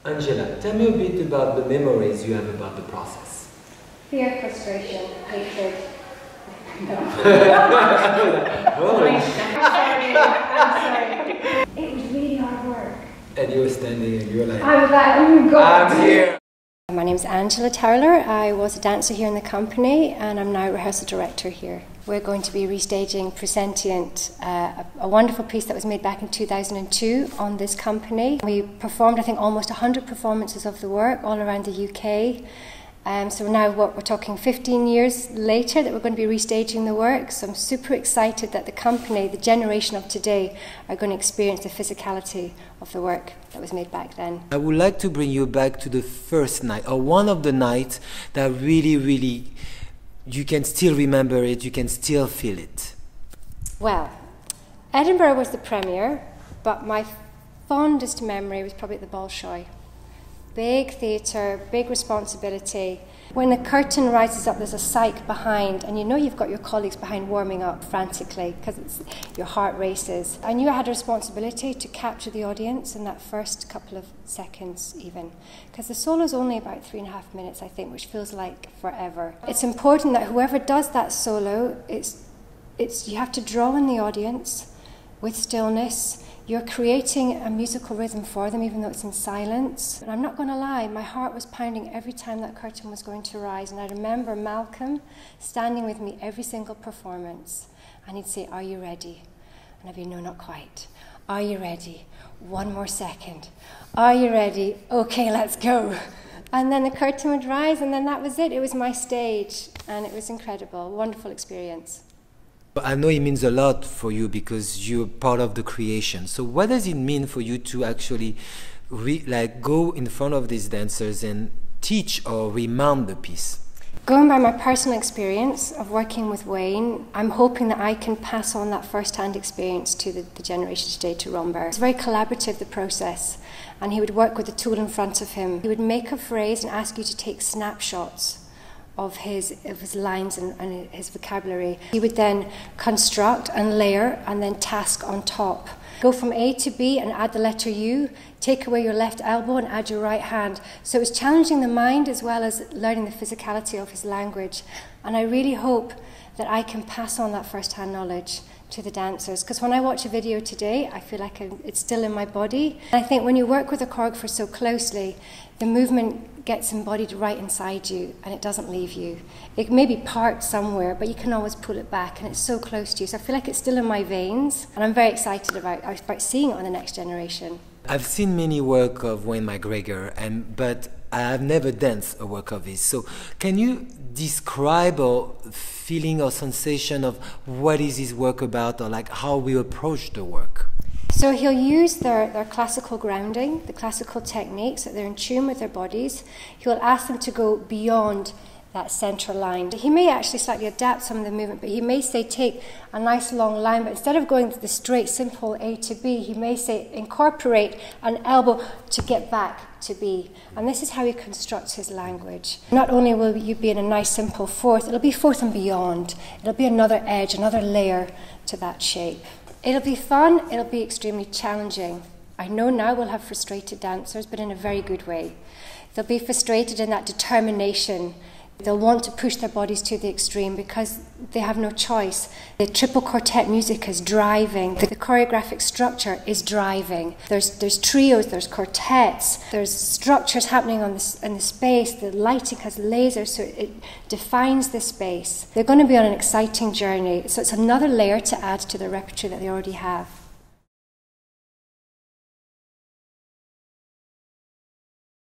Angela, tell me a bit about the memories you have about the process. Fear, frustration, hatred. No. Oh. I'm sorry. It was really hard work. And you were standing and you were like, I was like, oh my God. I'm here. My name's Angela Towler. I was a dancer here in the company and I'm now rehearsal director here. We're going to be restaging PreSentient, a wonderful piece that was made back in 2002 on this company. We performed, I think, almost 100 performances of the work all around the UK. So now we're talking 15 years later that we're going to be restaging the work. So I'm super excited that the company, the generation of today, are going to experience the physicality of the work that was made back then. I would like to bring you back to the first night, or one of the nights that really, you can still remember it, you can still feel it. Well, Edinburgh was the premiere, but my fondest memory was probably at the Bolshoi. Big theatre, big responsibility. When the curtain rises up, there's a psych behind, and you know you've got your colleagues behind warming up frantically because your heart races. I knew I had a responsibility to capture the audience in that first couple of seconds even, because the solo's only about 3.5 minutes, I think, which feels like forever. It's important that whoever does that solo, you have to draw in the audience with stillness. You're creating a musical rhythm for them, even though it's in silence. And I'm not going to lie, my heart was pounding every time that curtain was going to rise. And I remember Malcolm standing with me every single performance. And he'd say, "Are you ready?" And I'd be, "No, not quite." "Are you ready?" "One more second." "Are you ready?" "Okay, let's go." And then the curtain would rise, and then that was it. It was my stage, and it was incredible, wonderful experience. I know it means a lot for you because you're part of the creation. So what does it mean for you to actually go in front of these dancers and teach or remind the piece? Going by my personal experience of working with Wayne, I'm hoping that I can pass on that first-hand experience to the generation today, to Rambert. It's very collaborative, the process, and he would work with the tool in front of him. He would make a phrase and ask you to take snapshots of his lines and his vocabulary. He would then construct and layer and then task on top. Go from A to B and add the letter U, take away your left elbow and add your right hand. So it was challenging the mind as well as learning the physicality of his language. And I really hope that I can pass on that first-hand knowledge to the dancers, because when I watch a video today, I feel like it's still in my body. And I think when you work with a choreographer so closely, the movement gets embodied right inside you and it doesn't leave you. It may be part somewhere, but you can always pull it back and it's so close to you. So I feel like it's still in my veins, and I'm very excited about seeing it on the next generation. I've seen many work of Wayne McGregor, but I have never danced a work of his. So can you describe a feeling or sensation of what is his work about, or like how we approach the work? So he'll use their classical grounding, the classical techniques, that they're in tune with their bodies. He'll ask them to go beyond that centre line. He may actually slightly adapt some of the movement, but he may say take a nice long line, but instead of going to the straight, simple A to B, he may say incorporate an elbow to get back to B. And this is how he constructs his language. Not only will you be in a nice simple fourth, it'll be fourth and beyond. It'll be another edge, another layer to that shape. It'll be fun, it'll be extremely challenging. I know now we'll have frustrated dancers, but in a very good way. They'll be frustrated in that determination. They'll want to push their bodies to the extreme because they have no choice. The triple quartet music is driving. The choreographic structure is driving. There's trios, there's quartets, there's structures happening in the space. The lighting has lasers, so it defines the space. They're going to be on an exciting journey. So it's another layer to add to the repertoire that they already have.